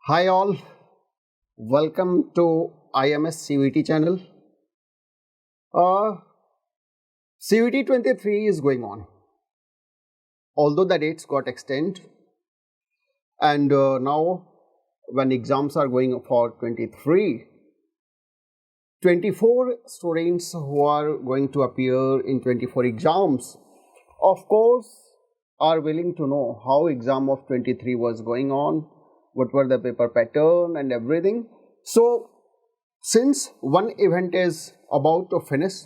Hi all, welcome to IMS CVT channel. CVT 23 is going on. Although the dates got extended and now when exams are going for 23, 24 students who are going to appear in 24 exams, of course, are willing to know how exam of 23 was going on, what were the paper pattern and everything. So, since one event is about to finish,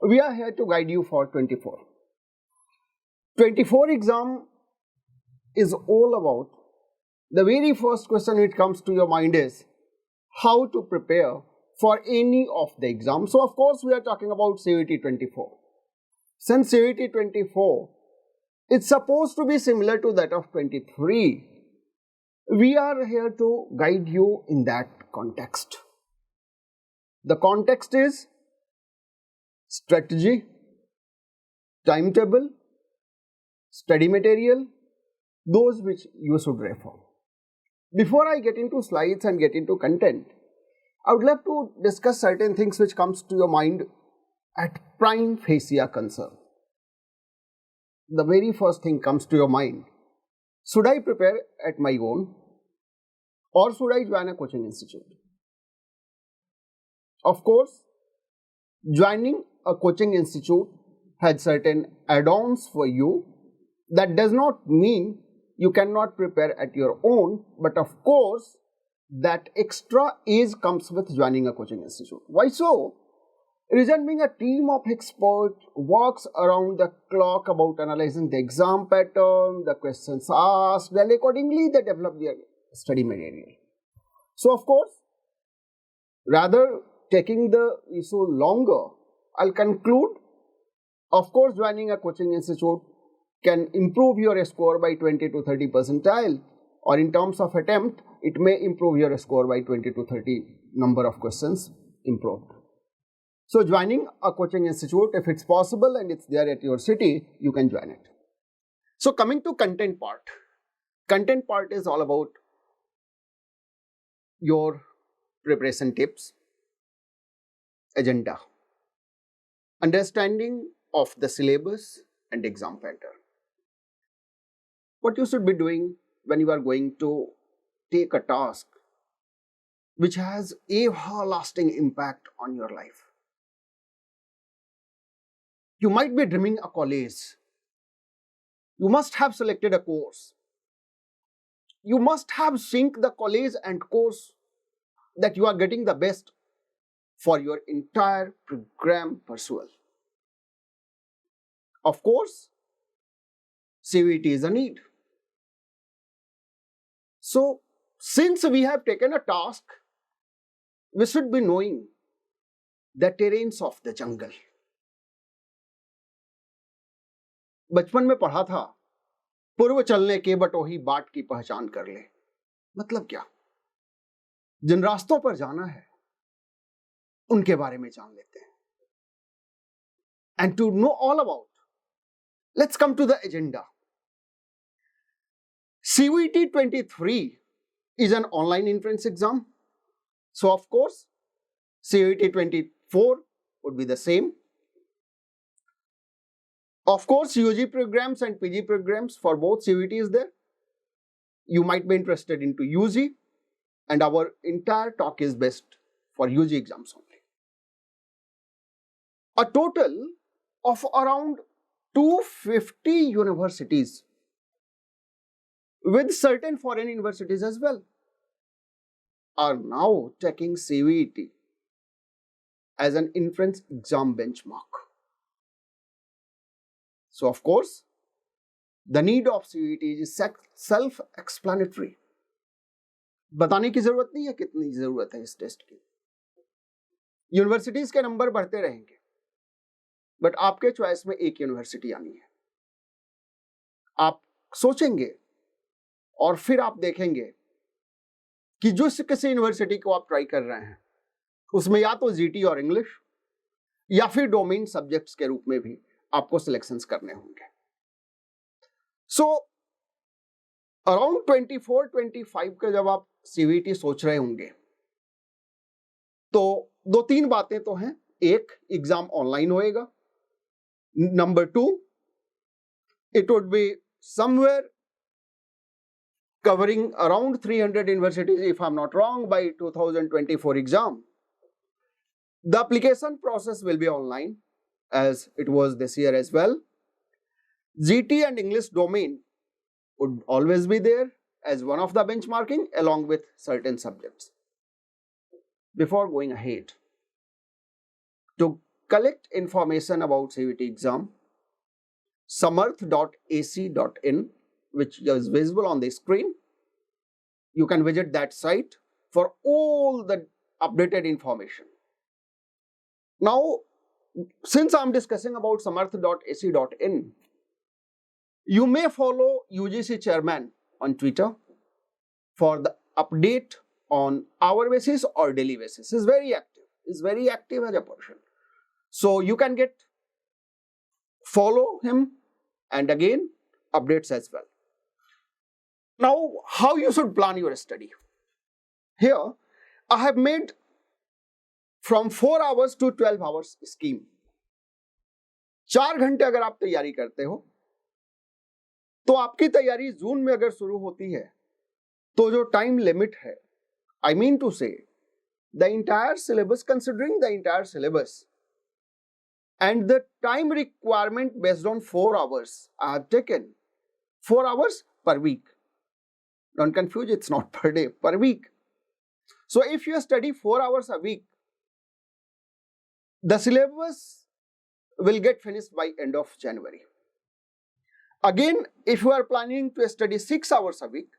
we are here to guide you for 24. 24 exam is all about, the very first question which comes to your mind is how to prepare for any of the exams. So, of course, we are talking about CUET 24. Since CUET 24, it's supposed to be similar to that of 23. We are here to guide you in that context. The context is strategy, timetable, study material, those which you should refer. Before I get into slides and get into content, I would love to discuss certain things which comes to your mind at prime facie concern. The very first thing comes to your mind, should I prepare at my own or should I join a coaching institute? Of course, joining a coaching institute has certain add-ons for you. That does not mean you cannot prepare at your own, but of course, that extra age comes with joining a coaching institute. Why so? Reason being, a team of experts works around the clock about analyzing the exam pattern, the questions asked, and accordingly they develop their study material. So of course, rather taking the issue longer, I'll conclude, of course, joining a coaching institute can improve your score by 20 to 30 percentile, or in terms of attempt, it may improve your score by 20 to 30 number of questions improved. So joining a coaching institute, if it's possible and it's there at your city, you can join it. So coming to content part. Content part is all about your preparation tips, agenda, understanding of the syllabus and exam pattern. What you should be doing when you are going to take a task which has a lasting impact on your life. You might be dreaming a college. You must have selected a course. You must have synced the college and course that you are getting the best for your entire program pursuit. Of course, CVT is a need. So, since we have taken a task, we should be knowing the terrains of the jungle. बचपन में पढ़ा था, पूर्व चलने के बटोही बाट की पहचान कर ले. मतलब क्या? जिन रास्तों पर जाना है, उनके बारे में जान लेते हैं. And to know all about, let's come to the agenda. CUET 23 is an online entrance exam. So of course, CUET 24 would be the same. Of course, UG programs and PG programs for both CUET is there. You might be interested into UG, and our entire talk is best for UG exams only. A total of around 250 universities with certain foreign universities as well are now taking CUET as an entrance exam benchmark. So of course, the need of CUET is self-explanatory. बताने की जरूरत नहीं है कितनी जरूरत है इस test की. यूनिवर्सिटीज के नंबर बढ़ते रहेंगे, बट आपके चॉइस में एक यूनिवर्सिटी आनी है. आप सोचेंगे और फिर आप देखेंगे कि जो किसी यूनिवर्सिटी को आप ट्राई कर रहे हैं, उसमें या तो जीटी और इंग्लिश या फिर डोमेन सब्जेक्ट्स के रूप में भी आपको सिलेक्शंस करने होंगे. सो अराउंड 24-25 के जब आप CVT सोच रहे होंगे तो 2-3 बातें तो हैं. एक, एग्जाम ऑनलाइन होएगा. Number 2, it would be somewhere covering around 300 universities, if I'm not wrong, by 2024 exam. The application process will be online as it was this year as well. GT and English domain would always be there as one of the benchmarking along with certain subjects. Before going ahead, to collect information about CVT exam, samarth.ac.in, which is visible on the screen, you can visit that site for all the updated information. Now, since I'm discussing about samarth.ac.in, you may follow UGC chairman on Twitter for the update on hour basis or daily basis. He's very active. He's very active as a person. So you can follow him and again updates as well. Now, how you should plan your study? Here, I have made from 4 hours to 12 hours scheme. 4 घंटे अगर आप तैयारी करते हो तो आपकी तैयारी जून में अगर शुरू होती है तो जो टाइम लिमिट है, I mean to say, the entire syllabus, considering the entire syllabus and the time requirement based on 4 hours, I have taken 4 hours per week. Don't confuse, it's not per day, per week. So if you study 4 hours a week, the syllabus will get finished by end of January. Again, if you are planning to study 6 hours a week,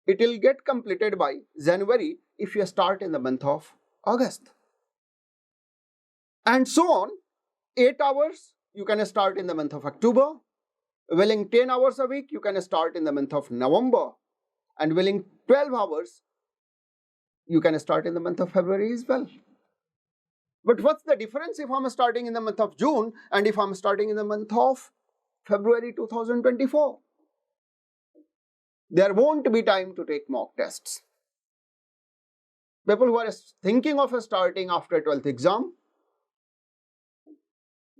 it will get completed by January if you start in the month of August. And so on, 8 hours you can start in the month of October, willing 10 hours a week you can start in the month of November, and willing 12 hours you can start in the month of February as well. But what's the difference if I'm starting in the month of June and if I'm starting in the month of February 2024? There won't be time to take mock tests. People who are thinking of starting after 12th exam,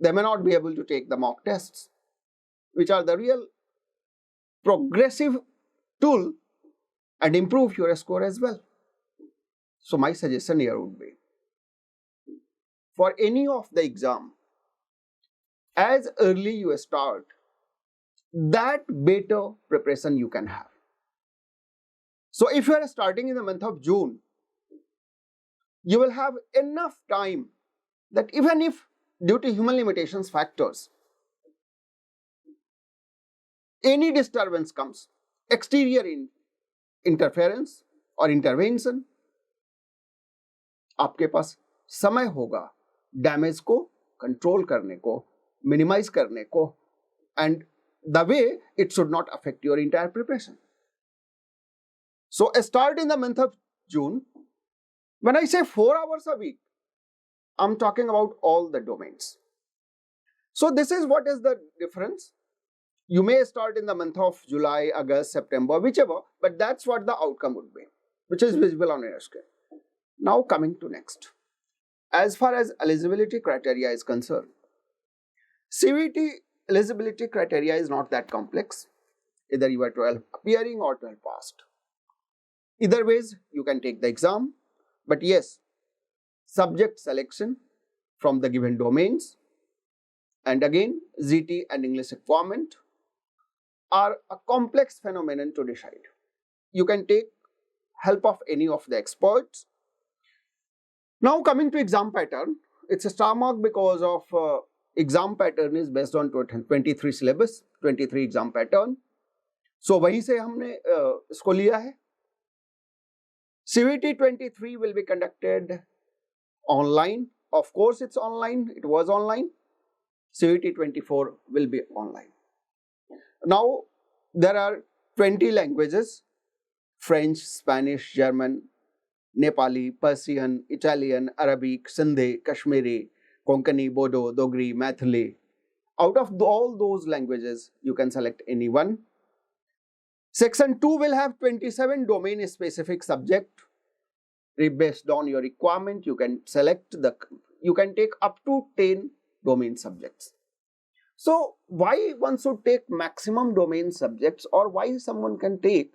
they may not be able to take the mock tests, which are the real progressive tool and improve your score as well. So my suggestion here would be, for any of the exam, as early you start, that better preparation you can have. So if you are starting in the month of June, you will have enough time that even if due to human limitations factors, any disturbance comes, exterior interference or intervention, आपके पास समय होगा damage को control करने को, minimise करने को, and the way it should not affect your entire preparation. So start in the month of June. When I say 4 hours a week, I'm talking about all the domains. So this is what is the difference. You may start in the month of July, August, September, whichever, but that's what the outcome would be, which is visible on your screen. Now coming to next. As far as eligibility criteria is concerned, CVT eligibility criteria is not that complex. Either you are 12 appearing or 12 passed. Either ways, you can take the exam. But yes, subject selection from the given domains and again GT and English requirement are a complex phenomenon to decide. You can take help of any of the experts. Now coming to exam pattern, it's a star mark because of exam pattern is based on 23 syllabus, 23 exam pattern. So वहीं से हमने इसको लिया है. CVT 23 will be conducted online. Of course, it's online. It was online. CVT 24 will be online. Now, there are 20 languages: French, Spanish, German, Nepali, Persian, Italian, Arabic, Sindhi, Kashmiri, Konkani, Bodo, Dogri, Maithili. Out of all those languages, you can select any one. Section 2 will have 27 domain specific subject. Based on your requirement, you can you can take up to 10 domain subjects. So why one should take maximum domain subjects, or why someone can take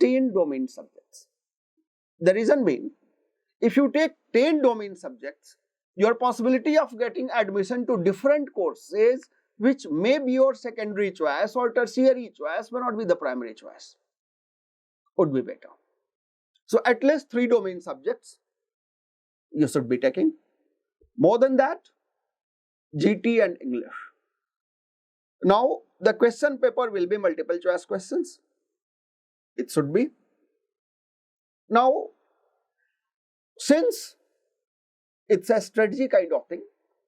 10 domain subjects? The reason being, if you take 10 domain subjects, your possibility of getting admission to different courses which may be your secondary choice or tertiary choice, may not be the primary choice, would be better. So at least 3 domain subjects you should be taking. More than that, GT and English. Now the question paper will be multiple choice questions. It should be. Now, since it's a strategy kind of thing,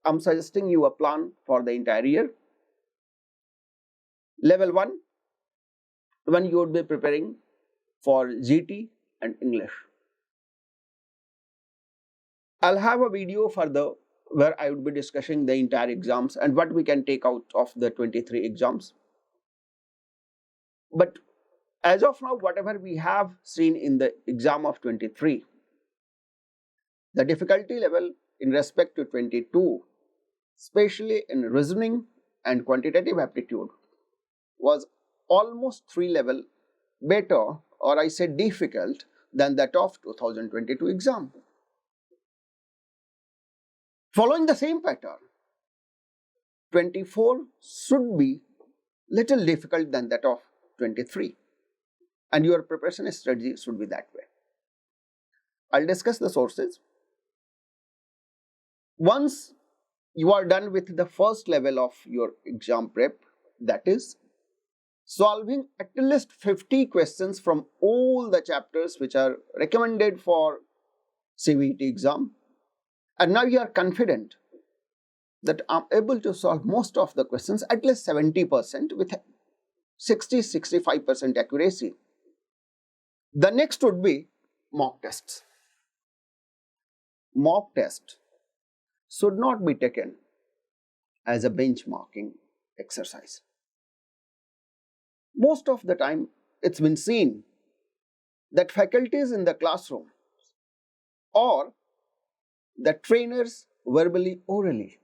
I'm suggesting you a plan for the entire year. Level 1, when you would be preparing for GT and English. I'll have a video further where I would be discussing the entire exams and what we can take out of the 23 exams. But as of now, whatever we have seen in the exam of 23, the difficulty level in respect to 22, especially in reasoning and quantitative aptitude, was almost 3 level better, or I say difficult, than that of 2022 exam. Following the same pattern, 24 should be little difficult than that of 23, and your preparation strategy should be that way. I'll discuss the sources. Once you are done with the first level of your exam prep, that is solving at least 50 questions from all the chapters which are recommended for CUET exam, and now you are confident that I'm able to solve most of the questions, at least 70% with 60-65% accuracy. The next would be mock tests. Mock test should not be taken as a benchmarking exercise. Most of the time, it's been seen that faculties in the classroom or the trainers verbally, orally,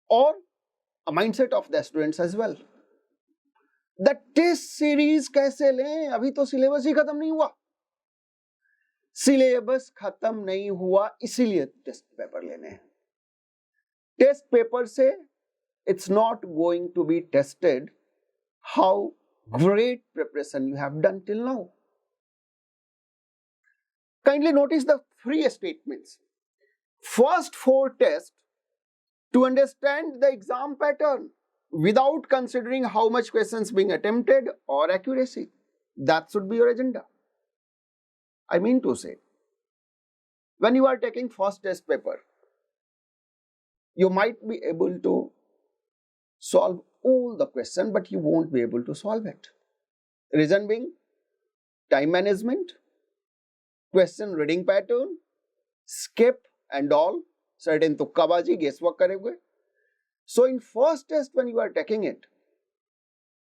or a mindset of the students as well. The test series कैसे लें? अभी तो syllabus ही खत्म नहीं हुआ. Syllabus खत्म नहीं हुआ, इसीलिए टेस्ट पेपर लेने हैं. टेस्ट पेपर से it's not going to be tested how great preparation you have done till now. Kindly notice the 3 statements. First 4 tests to understand the exam pattern without considering how much questions being attempted or accuracy. That should be your agenda. I mean to say, when you are taking first test paper, you might be able to solve all the questions, but you won't be able to solve it. Reason being, time management, question reading pattern, skip and all, certain tukkabaji, guesswork karegge. So in first test when you are taking it,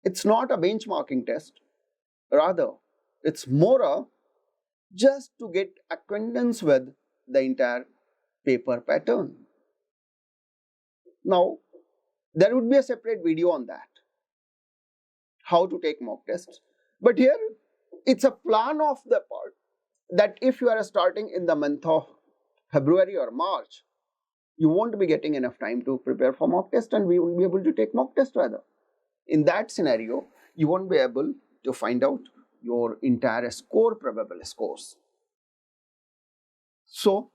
it's not a benchmarking test. Rather, it's more a just to get acquaintance with the entire paper pattern. Now, there would be a separate video on that, how to take mock tests. But here, it's a plan of the part that if you are starting in the month of February or March, you won't be getting enough time to prepare for mock test, and we won't be able to take mock test rather. In that scenario, you won't be able to find out your entire score, probable scores. So,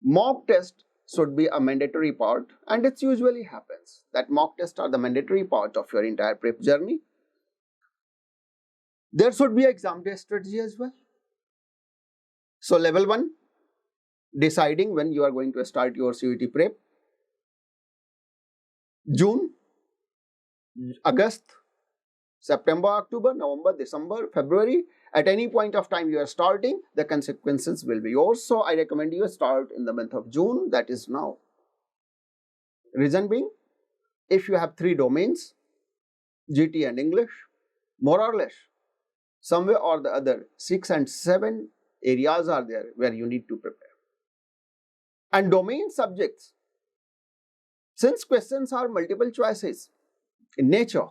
mock test should be a mandatory part, and it usually happens that mock tests are the mandatory part of your entire prep journey. There should be an exam day strategy as well. So level 1, deciding when you are going to start your CUET prep. June, August, September, October, November, December, February, at any point of time you are starting, the consequences will be yours. So I recommend you start in the month of June, that is now. Reason being, if you have 3 domains, GT and English, more or less. Somewhere or the other, 6 and 7 areas are there where you need to prepare. And domain subjects, since questions are multiple choices in nature,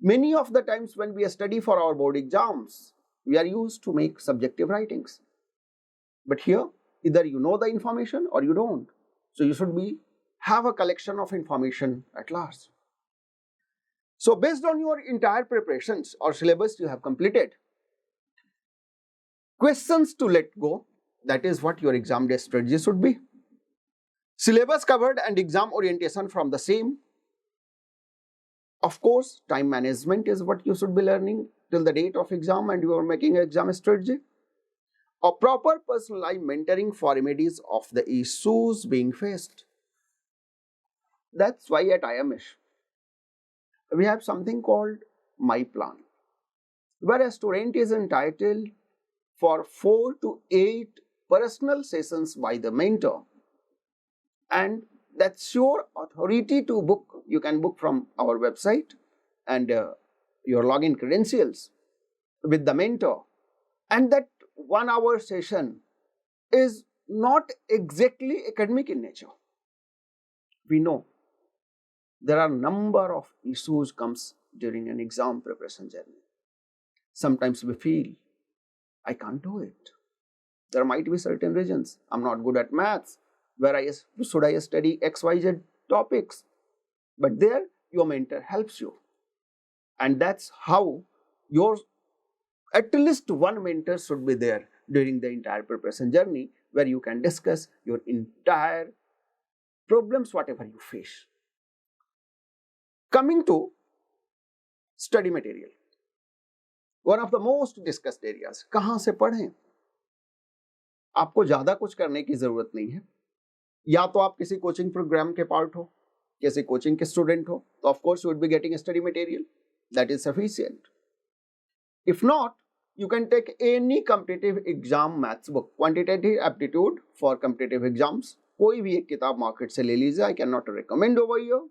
many of the times when we study for our board exams, we are used to make subjective writings. But here, either you know the information or you don't. So you should have a collection of information at last. So based on your entire preparations or syllabus you have completed, questions to let go, that is what your exam day strategy should be. Syllabus covered and exam orientation from the same. Of course, time management is what you should be learning till the date of exam and you are making an exam strategy. A proper personalized mentoring for remedies of the issues being faced. That's why at IMS, we have something called My Plan, where a student is entitled for 4 to 8 personal sessions by the mentor, and that's your authority to book. You can book from our website and your login credentials with the mentor, and that 1 hour session is not exactly academic in nature. We know there are a number of issues comes during an exam preparation journey. Sometimes we feel, I can't do it. There might be certain reasons. I'm not good at maths. Should I study XYZ topics? But there, your mentor helps you. And that's how at least one mentor should be there during the entire preparation journey, where you can discuss your entire problems, whatever you face. Coming to study material, one of the most discussed areas, कहाँ से पढ़ें? आपको ज़्यादा कुछ करने की ज़रूरत नहीं है. या तो आप किसी कोचिंग प्रोग्राम के पार्ट हो, किसी कोचिंग के स्टूडेंट हो, तो of course you would be getting a study material. That is sufficient. If not, you can take any competitive exam maths book, quantitative aptitude for competitive exams. कोई भी एक किताब मार्केट से ले लीजिए. I cannot recommend over here.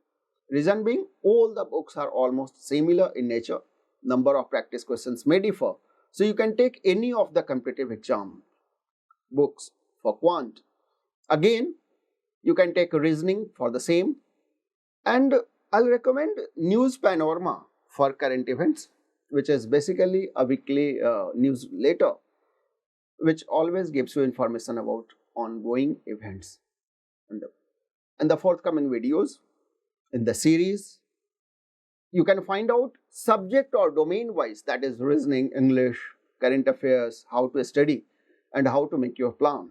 Reason being, all the books are almost similar in nature. Number of practice questions may differ. So you can take any of the competitive exam books for quant. Again, you can take reasoning for the same. And I'll recommend News Panorama for current events, which is basically a weekly newsletter, which always gives you information about ongoing events. And the forthcoming videos in the series, you can find out subject or domain wise, that is reasoning, English, current affairs, how to study and how to make your plan.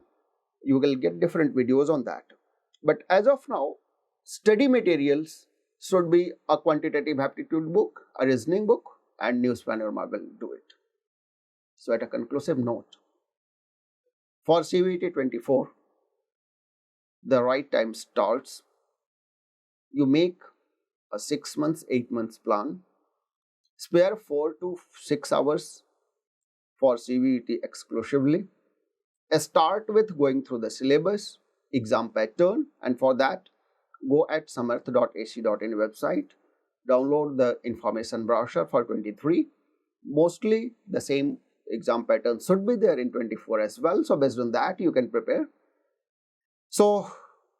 You will get different videos on that. But as of now, study materials should be a quantitative aptitude book, a reasoning book, and News Panorama will do it. So at a conclusive note, for CUET 24, the right time starts. You make a 6 months, 8 months plan, spare 4 to 6 hours for CUET exclusively. Start with going through the syllabus, exam pattern, and for that, go at samarth.ac.in website, download the information brochure for 23. Mostly the same exam pattern should be there in 24 as well. So based on that, you can prepare. So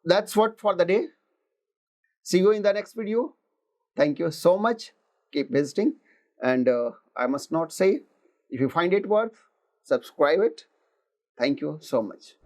that's what for the day. See you in the next video. Thank you so much. Keep visiting. And I must not say, if you find it worth, subscribe it. Thank you so much.